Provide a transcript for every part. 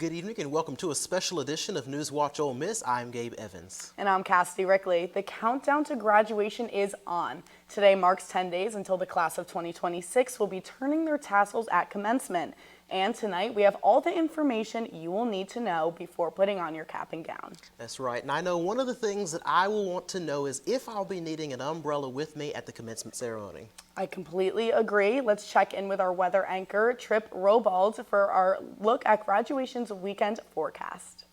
good evening and welcome to a special edition of NewsWatch Ole Miss. I'm Gabe Evans. And I'm Cassidy Rickley. The countdown to graduation is on. Today marks 10 days until the class of 2026 will be turning their tassels at commencement. And tonight we have all the information you will need to know before putting on your cap and gown. That's right. And I know one of the things that I will want to know is if I'll be needing an umbrella with me at the commencement ceremony. I completely agree. Let's check in with our weather anchor, Trip Robald, for our look at graduation's weekend forecast.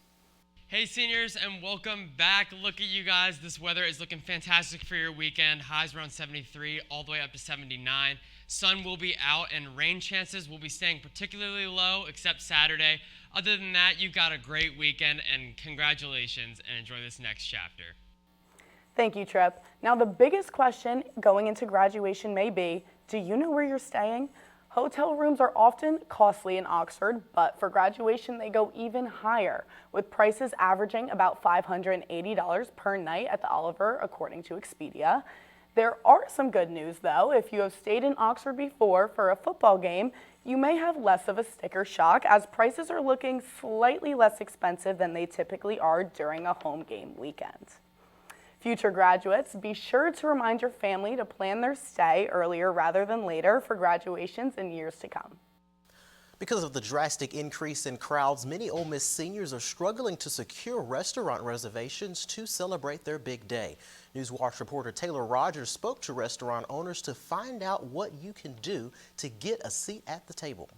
Hey seniors, and welcome back. Look at you guys. This weather is looking fantastic for your weekend. Highs around 73 all the way up to 79. Sun will be out and rain chances will be staying particularly low except Saturday. Other than that, you've got a great weekend and congratulations and enjoy this next chapter. Thank you, Trip. Now the biggest question going into graduation may be, do you know where you're staying? Hotel rooms are often costly in Oxford, but for graduation they go even higher, with prices averaging about $580 per night at the Oliver, according to Expedia. There are some good news though. If you have stayed in Oxford before for a football game, you may have less of a sticker shock as prices are looking slightly less expensive than they typically are during a home game weekend. Future graduates, be sure to remind your family to plan their stay earlier rather than later for graduations in years to come. Because of the drastic increase in crowds, many Ole Miss seniors are struggling to secure restaurant reservations to celebrate their big day. NewsWatch reporter Taylor Rogers spoke to restaurant owners to find out what you can do to get a seat at the table.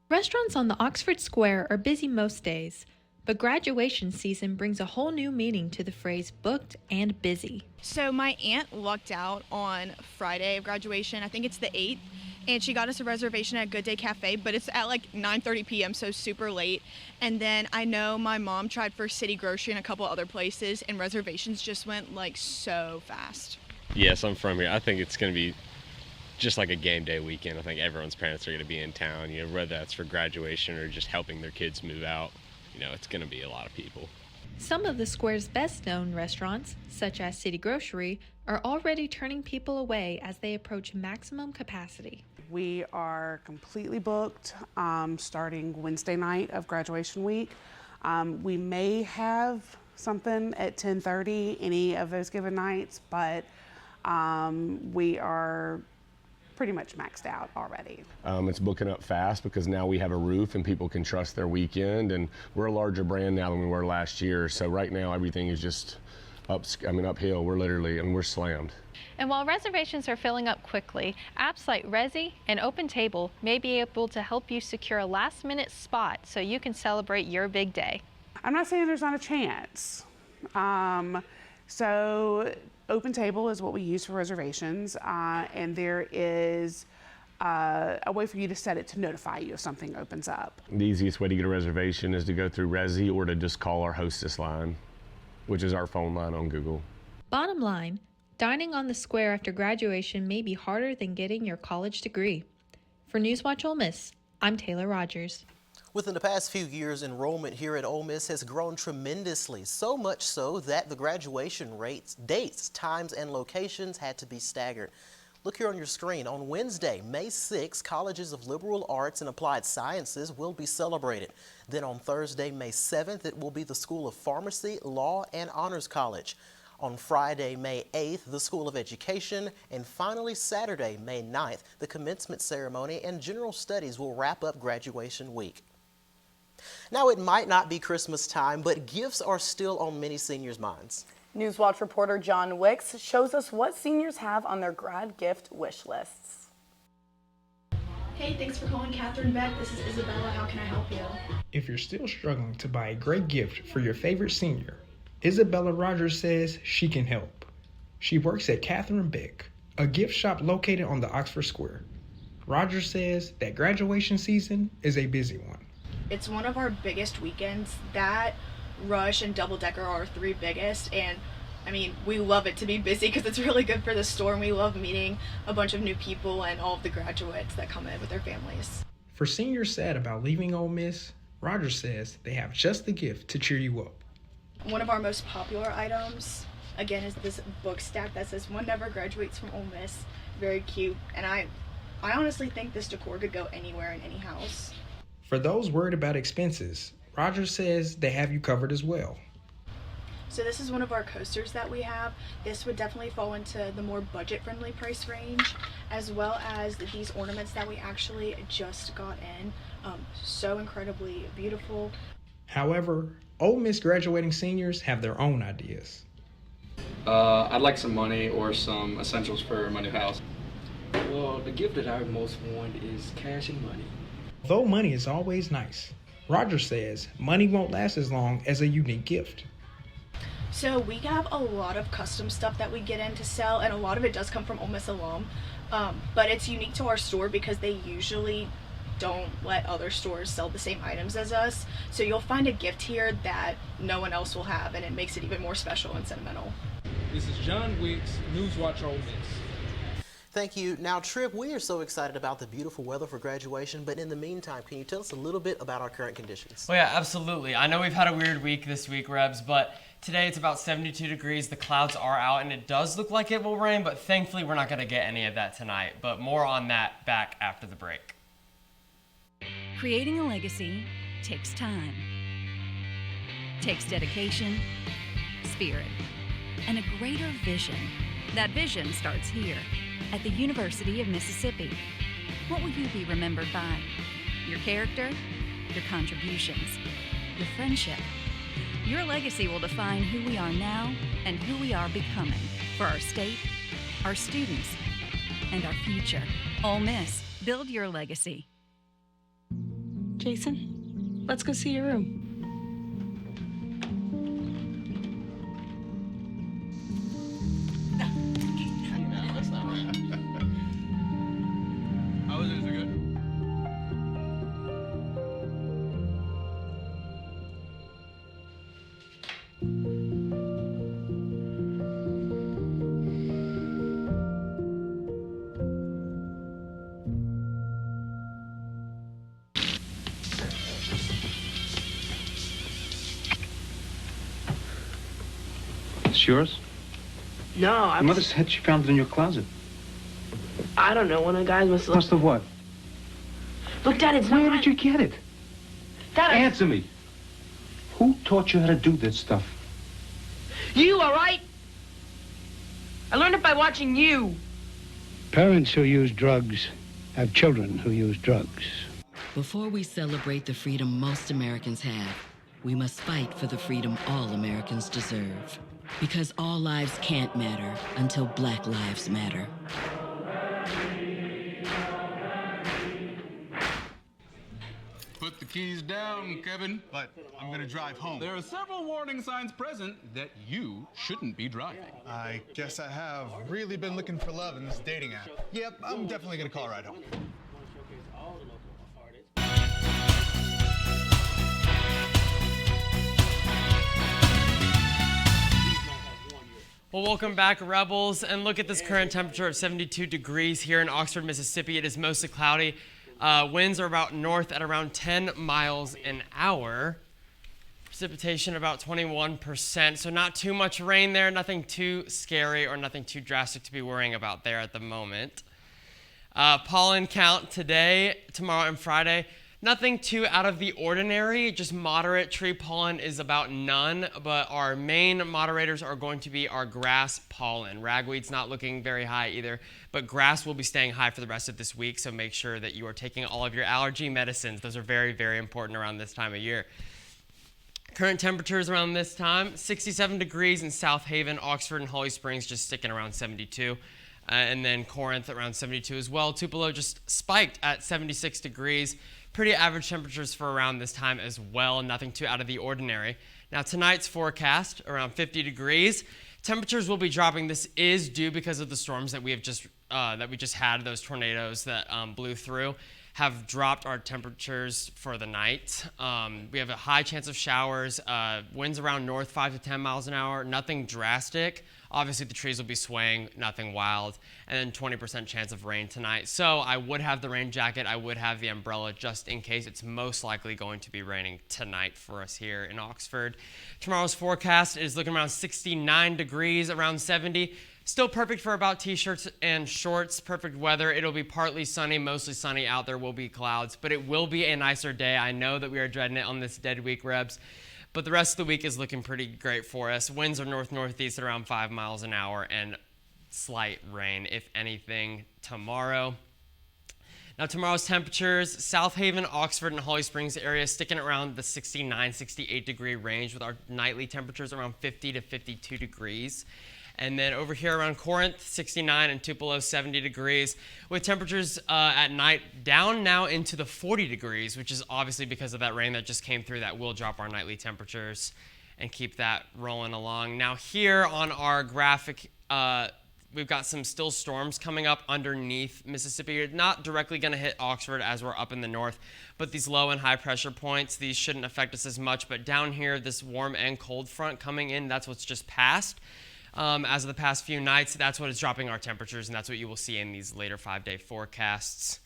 Restaurants on the Oxford Square are busy most days, but graduation season brings a whole new meaning to the phrase booked and busy. So my aunt lucked out on Friday of graduation, I think it's the 8th, and she got us a reservation at Good Day Cafe, but it's at like 9:30 p.m., so super late. And then I know my mom tried for City Grocery and a couple other places, and reservations just went like so fast. Yes, I'm from here. I think it's going to be just like a game day weekend. I think everyone's parents are going to be in town, whether that's for graduation or just helping their kids move out. It's going to be a lot of people. Some of the square's best-known restaurants, such as City Grocery, are already turning people away as they approach maximum capacity. We are completely booked starting Wednesday night of graduation week. We may have something at 10:30 any of those given nights, but we are pretty much maxed out already. It's booking up fast because now we have a roof and people can trust their weekend, and we're a larger brand now than we were last year. So right now everything is just uphill. We're slammed. And while reservations are filling up quickly, apps like Resi and OpenTable may be able to help you secure a last-minute spot so you can celebrate your big day. I'm not saying there's not a chance. So OpenTable is what we use for reservations, and there is a way for you to set it to notify you if something opens up. The easiest way to get a reservation is to go through Resi or to just call our hostess line, which is our phone line on Google. Bottom line, dining on the square after graduation may be harder than getting your college degree. For NewsWatch Ole Miss, I'm Taylor Rogers. Within the past few years, enrollment here at Ole Miss has grown tremendously, so much so that the graduation rates, dates, times, and locations had to be staggered. Look here on your screen. On Wednesday, May 6, colleges of liberal arts and applied sciences will be celebrated. Then on Thursday, May 7th, it will be the School of Pharmacy, Law, and Honors College. On Friday, May 8th, the School of Education, and finally Saturday, May 9th, the commencement ceremony and general studies will wrap up graduation week. Now, it might not be Christmas time, but gifts are still on many seniors' minds. NewsWatch reporter John Wicks shows us what seniors have on their grad gift wish lists. Hey, thanks for calling Catherine Beck. This is Isabella. How can I help you? If you're still struggling to buy a great gift for your favorite senior, Isabella Rogers says she can help. She works at Catherine Beck, a gift shop located on the Oxford Square. Rogers says that graduation season is a busy one. It's one of our biggest weekends. That, Rush, and Double Decker are our 3 biggest, and I mean, we love it to be busy because it's really good for the store, and we love meeting a bunch of new people and all of the graduates that come in with their families. For seniors sad about leaving Ole Miss, Rogers says they have just the gift to cheer you up. One of our most popular items, again, is this book stack that says "One Never Graduates from Ole Miss." Very cute, and I honestly think this decor could go anywhere in any house. For those worried about expenses, Rogers says they have you covered as well. So this is one of our coasters that we have. This would definitely fall into the more budget-friendly price range, as well as these ornaments that we actually just got in. So incredibly beautiful. However, Ole Miss graduating seniors have their own ideas. I'd like some money or some essentials for my new house. Well, the gift that I most want is cash and money. Though money is always nice, Rogers says money won't last as long as a unique gift. So we have a lot of custom stuff that we get in to sell, and a lot of it does come from Ole Miss alum. But it's unique to our store because they usually don't let other stores sell the same items as us. So you'll find a gift here that no one else will have, and it makes it even more special and sentimental. This is John Weeks, NewsWatch Ole Miss. Thank you. Now, Trip, we are so excited about the beautiful weather for graduation, but in the meantime, can you tell us a little bit about our current conditions? Oh yeah, absolutely. I know we've had a weird week this week, Rebs, but today it's about 72 degrees. The clouds are out, and it does look like it will rain, but thankfully we're not going to get any of that tonight. But more on that back after the break. Creating a legacy takes time, takes dedication, spirit, and a greater vision. That vision starts here at the University of Mississippi. What will you be remembered by? Your character, your contributions, your friendship. Your legacy will define who we are now and who we are becoming for our state, our students, and our future. Ole Miss, build your legacy. Jason, let's go see your room. It's yours? No, Your mother said she found it in your closet. I don't know. One of the guys must have... Must have what? Look, Dad, it's Where not... did you get it? Dad, Answer me. Who taught you how to do this stuff? You, all right? I learned it by watching you. Parents who use drugs have children who use drugs. Before we celebrate the freedom most Americans have, we must fight for the freedom all Americans deserve. Because all lives can't matter until Black lives matter. Put the keys down, Kevin. But I'm gonna drive home. There are several warning signs present that you shouldn't be driving. I guess I have really been looking for love in this dating app. Yep, I'm definitely gonna call a ride home. Well, welcome back, Rebels, and look at this current temperature of 72 degrees here in Oxford, Mississippi. It is mostly cloudy. Winds are about north at around 10 miles an hour. Precipitation about 21%, so not too much rain there, nothing too scary or nothing too drastic to be worrying about there at the moment. Pollen count today, tomorrow, and Friday. Nothing too out of the ordinary, just moderate. Tree pollen is about none, but our main moderators are going to be our grass pollen. Ragweed's not looking very high either, but grass will be staying high for the rest of this week, so make sure that you are taking all of your allergy medicines. Those are very, very important around this time of year. Current temperatures around this time, 67 degrees in South Haven, Oxford, and Holly Springs just sticking around 72. And then Corinth around 72 as well. Tupelo just spiked at 76 degrees. Pretty average temperatures for around this time as well, nothing too out of the ordinary. Now tonight's forecast, around 50 degrees. Temperatures will be dropping. This is due because of the storms that we just had, those tornadoes that blew through, have dropped our temperatures for the night. We have a high chance of showers, winds around north 5 to 10 miles an hour, nothing drastic. Obviously the trees will be swaying, nothing wild, and then 20% chance of rain tonight. So I would have the rain jacket, I would have the umbrella just in case. It's most likely going to be raining tonight for us here in Oxford. Tomorrow's forecast is looking around 69 degrees, around 70. Still perfect for about t-shirts and shorts, perfect weather. It'll be partly sunny, mostly sunny out. There will be clouds, but it will be a nicer day. I know that we are dreading it on this dead week, Rebs, but the rest of the week is looking pretty great for us. Winds are north-northeast at around 5 miles an hour and slight rain, if anything, tomorrow. Now tomorrow's temperatures, South Haven, Oxford, and Holly Springs area sticking around the 69, 68 degree range with our nightly temperatures around 50 to 52 degrees. And then over here around Corinth, 69 and Tupelo, 70 degrees, with temperatures at night down now into the 40 degrees, which is obviously because of that rain that just came through. That will drop our nightly temperatures and keep that rolling along. Now here on our graphic, we've got some still storms coming up underneath Mississippi. You're not directly going to hit Oxford as we're up in the north, but these low and high pressure points, these shouldn't affect us as much. But down here, this warm and cold front coming in, that's what's just passed. As of the past few nights, that's what is dropping our temperatures, and that's what you will see in these later 5-day forecasts.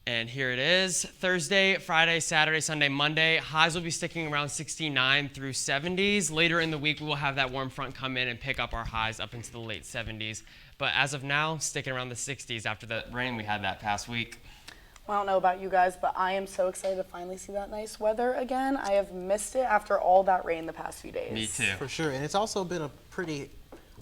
And here it is, Thursday, Friday, Saturday, Sunday, Monday. Highs will be sticking around 69 through 70s. Later in the week, we will have that warm front come in and pick up our highs up into the late 70s. But as of now, sticking around the 60s after the rain we had that past week. Well, I don't know about you guys, but I am so excited to finally see that nice weather again. I have missed it after all that rain the past few days. Me too. For sure, and it's also been a pretty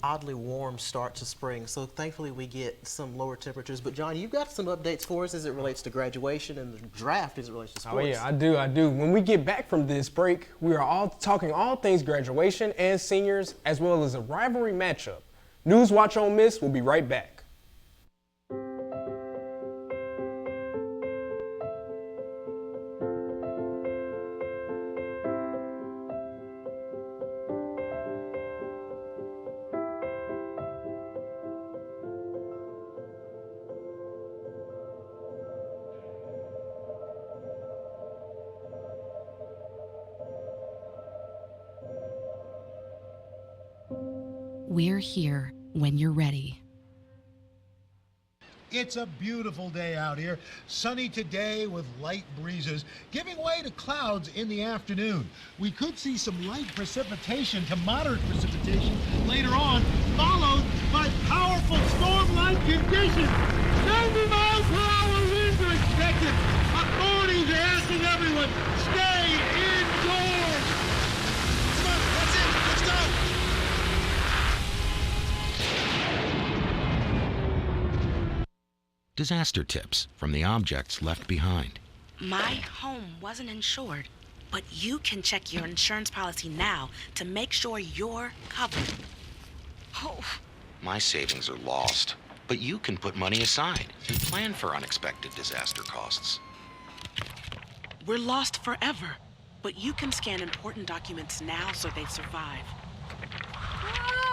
oddly warm start to spring, so thankfully we get some lower temperatures. But John, you've got some updates for us as it relates to graduation and the draft as it relates to sports. Oh yeah, I do. When we get back from this break, we are all talking all things graduation and seniors, as well as a rivalry matchup. NewsWatch Ole Miss will be right back. We're here when you're ready. It's a beautiful day out here. Sunny today with light breezes, giving way to clouds in the afternoon. We could see some light precipitation to moderate precipitation later on, followed by powerful storm-like conditions. 90 miles per hour winds are expected. Authorities are asking everyone, stay indoors. Come on, that's it. Let's go. Disaster tips from the objects left behind. My home wasn't insured, but you can check your insurance policy now to make sure you're covered. Oh. My savings are lost, but you can put money aside and plan for unexpected disaster costs. We're lost forever, but you can scan important documents now so they survive.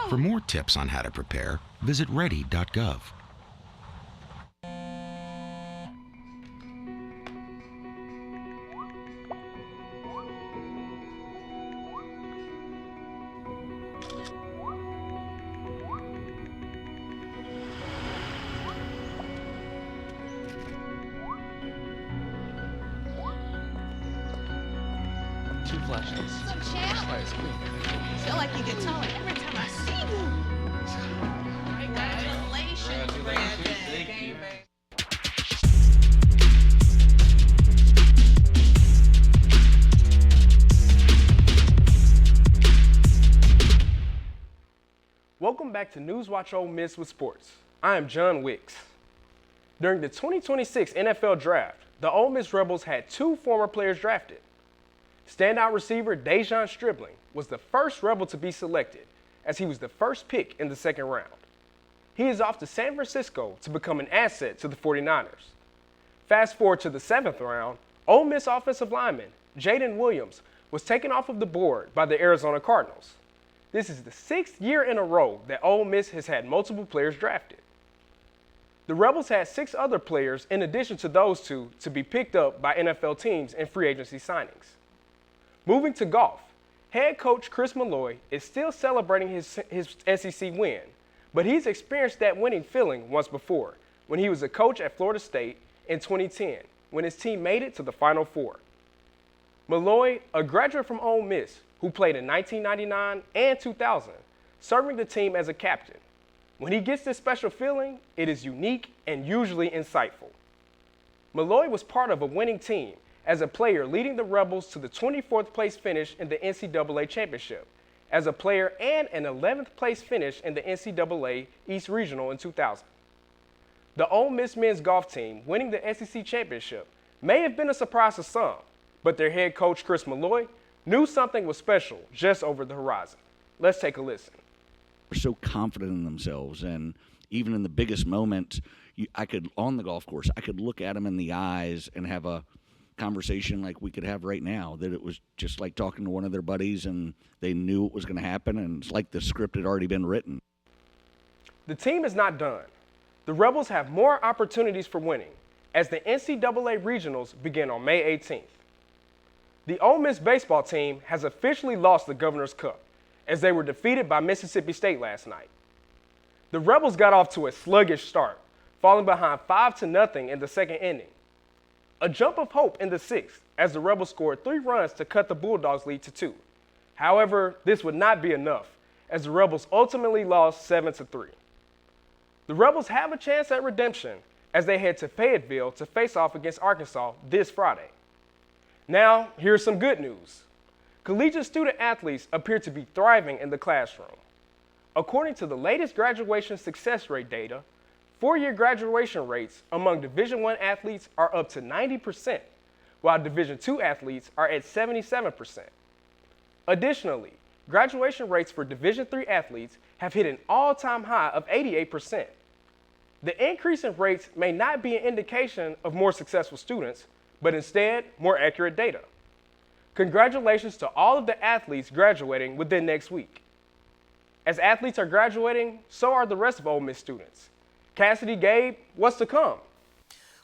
For more tips on how to prepare, visit ready.gov. Two flashes. What's up, champ? Feel like you get taller every time I see you. Congratulations, Brandon. Thank you. Welcome back to NewsWatch Ole Miss with Sports. I am John Wicks. During the 2026 NFL Draft, the Ole Miss Rebels had two former players drafted. Standout receiver Dejon Stribling was the first Rebel to be selected, as he was the first pick in the second round. He is off to San Francisco to become an asset to the 49ers. Fast forward to the 7th round, Ole Miss offensive lineman Jaden Williams was taken off of the board by the Arizona Cardinals. This is the 6th year in a row that Ole Miss has had multiple players drafted. The Rebels had 6 other players in addition to those two to be picked up by NFL teams in free agency signings. Moving to golf, head coach Chris Malloy is still celebrating his SEC win, but he's experienced that winning feeling once before when he was a coach at Florida State in 2010 when his team made it to the Final Four. Malloy, a graduate from Ole Miss who played in 1999 and 2000, serving the team as a captain, When he gets this special feeling, it is unique and usually insightful. Malloy was part of a winning team as a player, leading the Rebels to the 24th place finish in the NCAA championship, as a player and an 11th place finish in the NCAA East Regional in 2000. The Ole Miss men's golf team winning the SEC championship may have been a surprise to some, but their head coach, Chris Malloy, knew something was special just over the horizon. Let's take a listen. They're so confident in themselves, and even in the biggest moments, on the golf course, I could look at them in the eyes and have a conversation like we could have right now, that it was just like talking to one of their buddies, and they knew it was going to happen, and it's like the script had already been written. The team is not done. The Rebels have more opportunities for winning as the NCAA regionals begin on May 18th. The Ole Miss baseball team has officially lost the Governor's Cup as they were defeated by Mississippi State last night. The Rebels got off to a sluggish start, falling behind 5-0 in the second inning. A jump of hope in the sixth as the Rebels scored 3 runs to cut the Bulldogs' lead to 2. However, this would not be enough as the Rebels ultimately lost 7-3. The Rebels have a chance at redemption as they head to Fayetteville to face off against Arkansas this Friday. Now, here's some good news. Collegiate student athletes appear to be thriving in the classroom. According to the latest graduation success rate data, 4-year graduation rates among Division I athletes are up to 90%, while Division II athletes are at 77%. Additionally, graduation rates for Division III athletes have hit an all-time high of 88%. The increase in rates may not be an indication of more successful students, but instead more accurate data. Congratulations to all of the athletes graduating within next week. As athletes are graduating, so are the rest of Ole Miss students. Cassidy, Gabe, what's to come?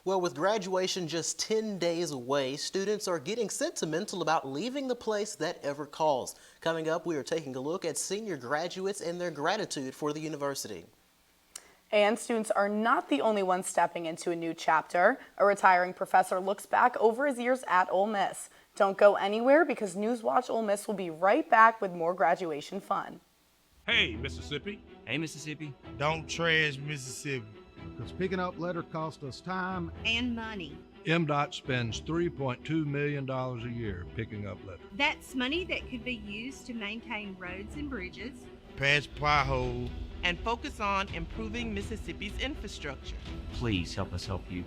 Well, with graduation just 10 days away, students are getting sentimental about leaving the place that ever calls. Coming up, we are taking a look at senior graduates and their gratitude for the university. And students are not the only ones stepping into a new chapter. A retiring professor looks back over his years at Ole Miss. Don't go anywhere because NewsWatch Ole Miss will be right back with more graduation fun. Hey, Mississippi. Hey, Mississippi. Don't trash Mississippi. Because picking up litter costs us time and money. MDOT spends $3.2 million a year picking up litter. That's money that could be used to maintain roads and bridges, patch potholes, and focus on improving Mississippi's infrastructure. Please help us help you.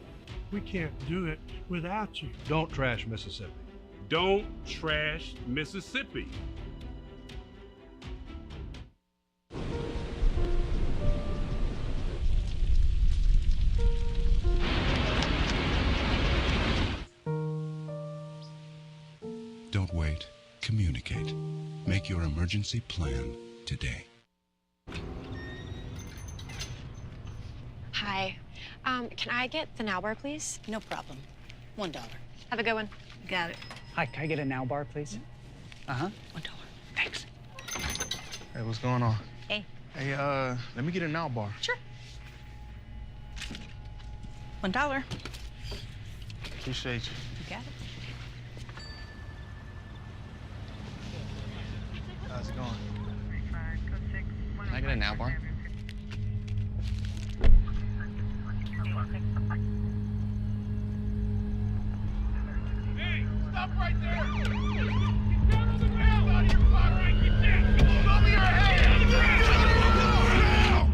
We can't do it without you. Don't trash Mississippi. Don't trash Mississippi. Don't wait. Communicate. Make your emergency plan today. Hi. Can I get the now bar, please? No problem. $1. Have a good one. Got it. Hi, can I get a now bar, please? $1. Thanks. Hey, what's going on? Hey. Hey, let me get a now bar. Sure. $1. Appreciate you. You got it. How's it going? Can I get a now bar? Hey, stop right there! Get down on the ground out of your spot right there! Show me your hands! Now!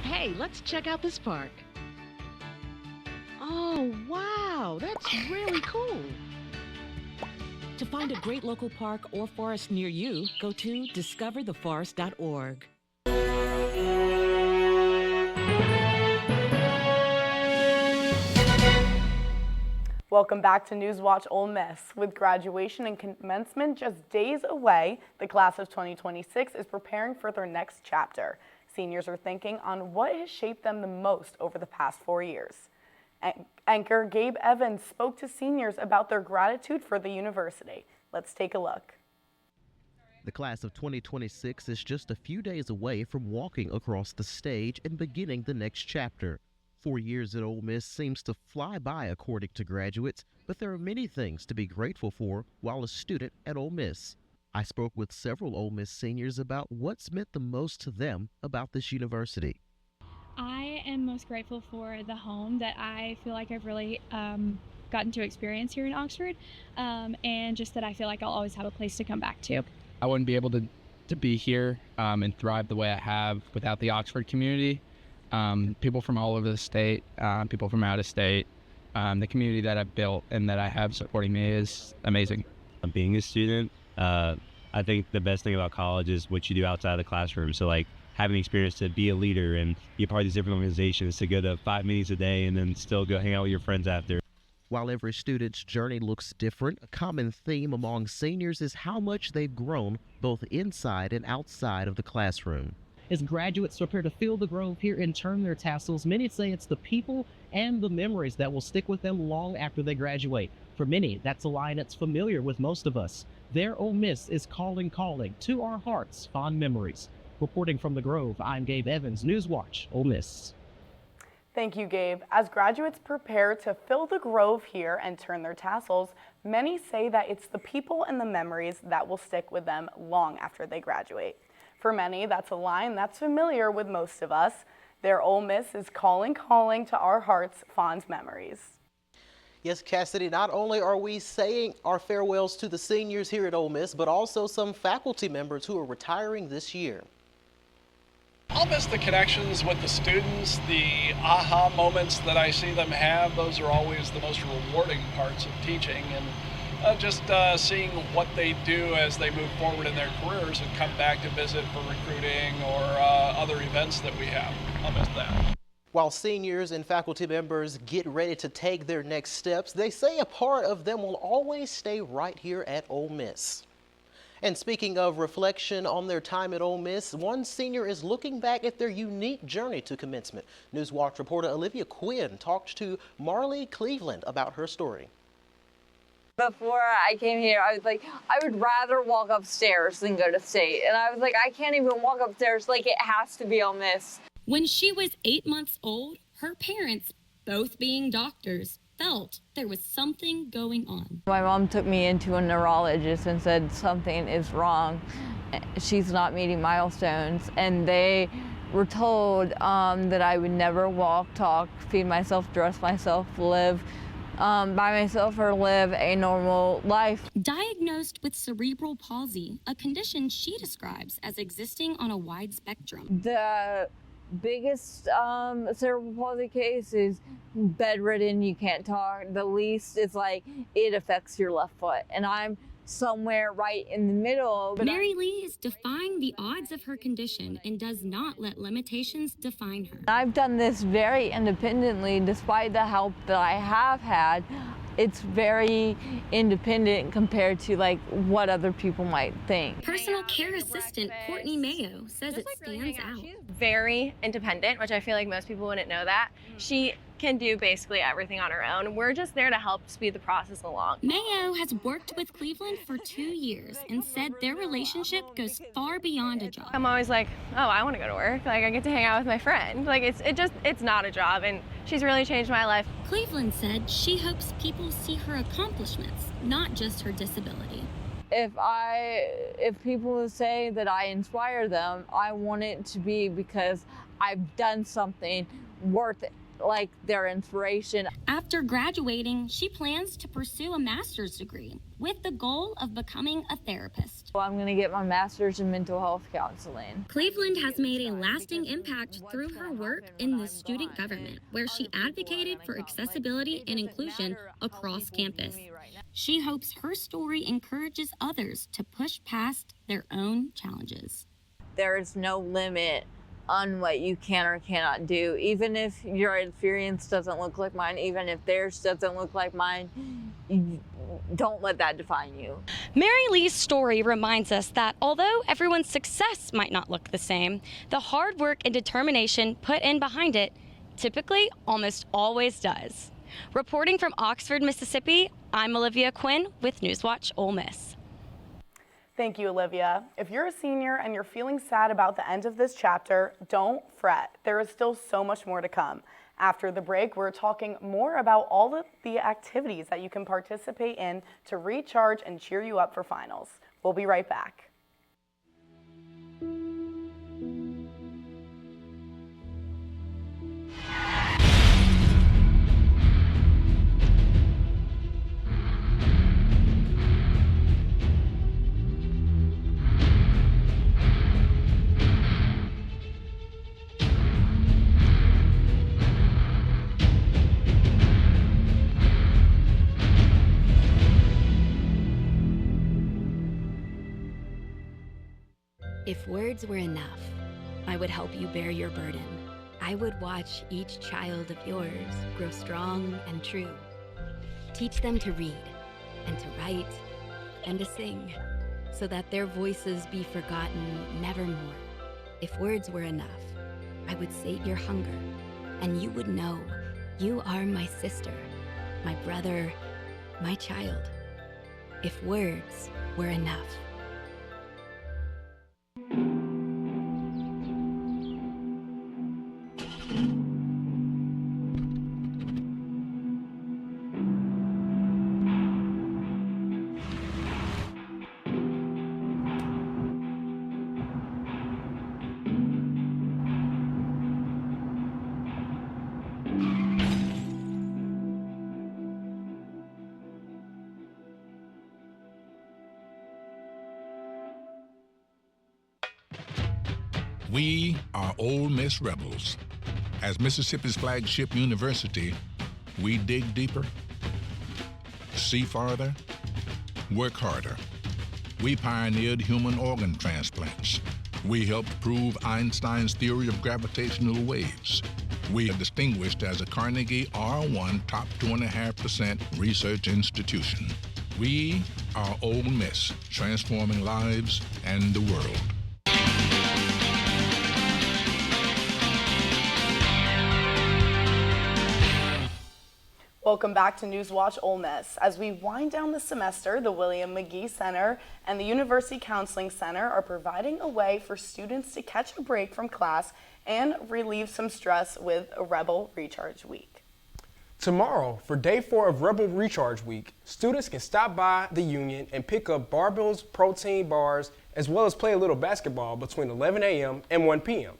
Hey, let's check out this park. Oh, wow, that's really cool. To find a great local park or forest near you, go to discovertheforest.org. Welcome back to NewsWatch Ole Miss. With graduation and commencement just days away, the class of 2026 is preparing for their next chapter. Seniors are thinking on what has shaped them the most over the past 4 years. Anchor Gabe Evans spoke to seniors about their gratitude for the university. Let's take a look. The class of 2026 is just a few days away from walking across the stage and beginning the next chapter. 4 years at Ole Miss seems to fly by according to graduates, but there are many things to be grateful for while a student at Ole Miss. I spoke with several Ole Miss seniors about what's meant the most to them about this university. I am most grateful for the home that I feel like I've really gotten to experience here in Oxford, and just that I feel like I'll always have a place to come back to. I wouldn't be able to be here and thrive the way I have without the Oxford community. People from all over the state, people from out of state, the community that I've built and that I have supporting me is amazing. Being a student, I think the best thing about college is what you do outside of the classroom. So like having the experience to be a leader and be a part of these different organizations, to go to 5 meetings a day and then still go hang out with your friends after. While every student's journey looks different, a common theme among seniors is how much they've grown both inside and outside of the classroom. As graduates prepare to fill the grove here and turn their tassels, many say it's the people and the memories that will stick with them long after they graduate. For many, that's a line that's familiar with most of us. Their Ole Miss is calling to our hearts fond memories. Reporting from the Grove, I'm Gabe Evans, NewsWatch Ole Miss. Thank you, Gabe. As graduates prepare to fill the grove here and turn their tassels, many say that it's the people and the memories that will stick with them long after they graduate. For many, that's a line that's familiar with most of us. Their Ole Miss is calling to our hearts fond memories. Yes, Cassidy, not only are we saying our farewells to the seniors here at Ole Miss, but also some faculty members who are retiring this year. I'll miss the connections with the students, the aha moments that I see them have. Those are always the most rewarding parts of teaching, and just seeing what they do as they move forward in their careers and come back to visit for recruiting or other events that we have. I'll miss that. While seniors and faculty members get ready to take their next steps, they say a part of them will always stay right here at Ole Miss. And speaking of reflection on their time at Ole Miss, one senior is looking back at their unique journey to commencement. NewsWatch reporter Olivia Quinn talked to Marley Cleveland about her story. Before I came here, I was like, I would rather walk upstairs than go to state. And I was like, I can't even walk upstairs, like it has to be Ole Miss. When she was 8 months old, her parents, both being doctors, felt there was something going on. My mom took me into a neurologist and said something is wrong. She's not meeting milestones. And they were told that I would never walk, talk, feed myself, dress myself, live by myself or live a normal life. Diagnosed with cerebral palsy, a condition she describes as existing on a wide spectrum. The biggest cerebral palsy case is bedridden, you can't talk. The least is like it affects your left foot, and I'm somewhere right in the middle. Mary Lee is defying the odds of her condition and does not let limitations define her. I've done this very independently despite the help that I have had. It's very independent compared to like what other people might think. Personal care assistant Courtney Mayo says it stands out. She's very independent, which I feel like most people wouldn't know that. She can do basically everything on her own. We're just there to help speed the process along. Mayo has worked with Cleveland for 2 years and said their relationship goes far beyond a job. I'm always like, oh, I want to go to work. Like I get to hang out with my friend. Like it's not a job, and she's really changed my life. Cleveland said she hopes people see her accomplishments, not just her disability. If people say that I inspire them, I want it to be because I've done something worth it, like their inspiration. After graduating, she plans to pursue a master's degree with the goal of becoming a therapist. I'm going to get my master's in mental health counseling. Cleveland has made a lasting impact through her work in the student government, where she advocated for accessibility and inclusion across campus. She hopes her story encourages others to push past their own challenges. There is no limit on what you can or cannot do. Even if your experience doesn't look like mine, even if theirs doesn't look like mine, don't let that define you. Mary Lee's story reminds us that although everyone's success might not look the same, the hard work and determination put in behind it typically almost always does. Reporting from Oxford, Mississippi, I'm Olivia Quinn with NewsWatch Ole Miss. Thank you, Olivia. If you're a senior and you're feeling sad about the end of this chapter, don't fret. There is still so much more to come. After the break, we're talking more about all of the activities that you can participate in to recharge and cheer you up for finals. We'll be right back. If words were enough, I would help you bear your burden. I would watch each child of yours grow strong and true. Teach them to read and to write and to sing, so that their voices be forgotten nevermore. If words were enough, I would sate your hunger, and you would know you are my sister, my brother, my child. If words were enough. We are Ole Miss Rebels. As Mississippi's flagship university, we dig deeper, see farther, work harder. We pioneered human organ transplants. We helped prove Einstein's theory of gravitational waves. We are distinguished as a Carnegie R1 top 2.5% research institution. We are Ole Miss, transforming lives and the world. Welcome back to NewsWatch Ole Miss. As we wind down the semester, the William McGee Center and the University Counseling Center are providing a way for students to catch a break from class and relieve some stress with a Rebel Recharge Week. Tomorrow, for day 4 of Rebel Recharge Week, students can stop by the Union and pick up barbells, protein bars, as well as play a little basketball between 11 a.m. and 1 p.m.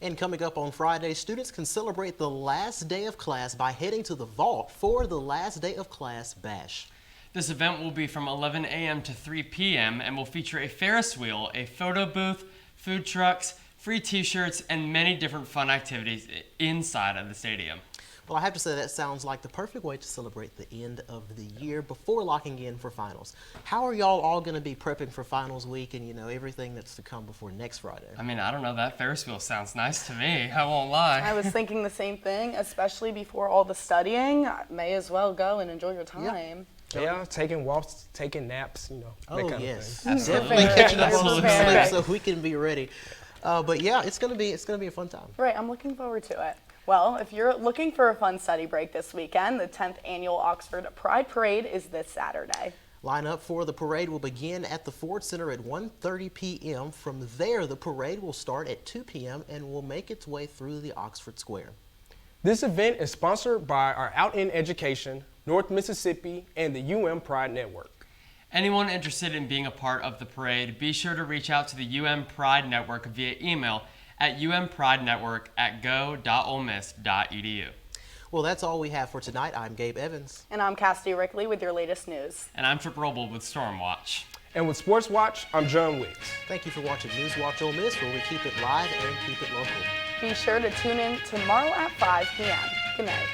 And coming up on Friday, students can celebrate the last day of class by heading to the vault for the last day of class bash. This event will be from 11 a.m. to 3 p.m. and will feature a Ferris wheel, a photo booth, food trucks, free t-shirts, and many different fun activities inside of the stadium. Well, I have to say that sounds like the perfect way to celebrate the end of the year before locking in for finals. How are y'all all going to be prepping for finals week and, you know, everything that's to come before next Friday? I mean, I don't know, that Ferris wheel sounds nice to me. I won't lie. I was thinking the same thing, especially before all the studying. May as well go and enjoy your time. Yeah, taking walks, taking naps, you know, that kind of thing. Definitely catching up on the sleep so we can be ready. But yeah, it's gonna be a fun time. Right, I'm looking forward to it. Well, if you're looking for a fun study break this weekend, the 10th Annual Oxford Pride Parade is this Saturday. Line up for the parade will begin at the Ford Center at 1:30 p.m. From there, the parade will start at 2 p.m. and will make its way through the Oxford Square. This event is sponsored by our Out in Education, North Mississippi, and the Pride Network. Anyone interested in being a part of the parade, be sure to reach out to the Pride Network via email at umpridenetwork@go.olemiss.edu. Well, that's all we have for tonight. I'm Gabe Evans. And I'm Cassidy Rickley with your latest news. And I'm Trip Roble with Storm Watch. And with Sports Watch, I'm John Wicks. Thank you for watching NewsWatch Ole Miss, where we keep it live and keep it local. Be sure to tune in tomorrow at 5 p.m. Good night.